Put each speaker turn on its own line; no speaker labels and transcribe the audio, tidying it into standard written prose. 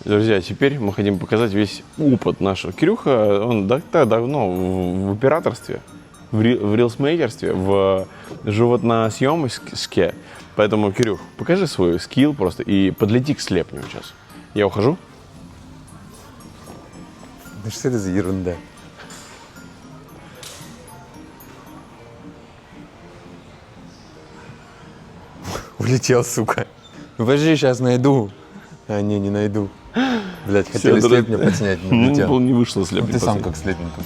Друзья, теперь мы хотим показать весь опыт нашего. Кирюха, он так давно в операторстве, в рилсмейкерстве, в животносъемке. Поэтому, Кирюх, покажи свой скилл просто и подлети к слепню сейчас. Я ухожу.
Да что это за ерунда? Улетел, сука. Ну, подожди, сейчас найду. А, не найду. Блять, хотели слепня подснять, не улетел.
Ну, не вышло слепня.
Ты сам как слепень тут.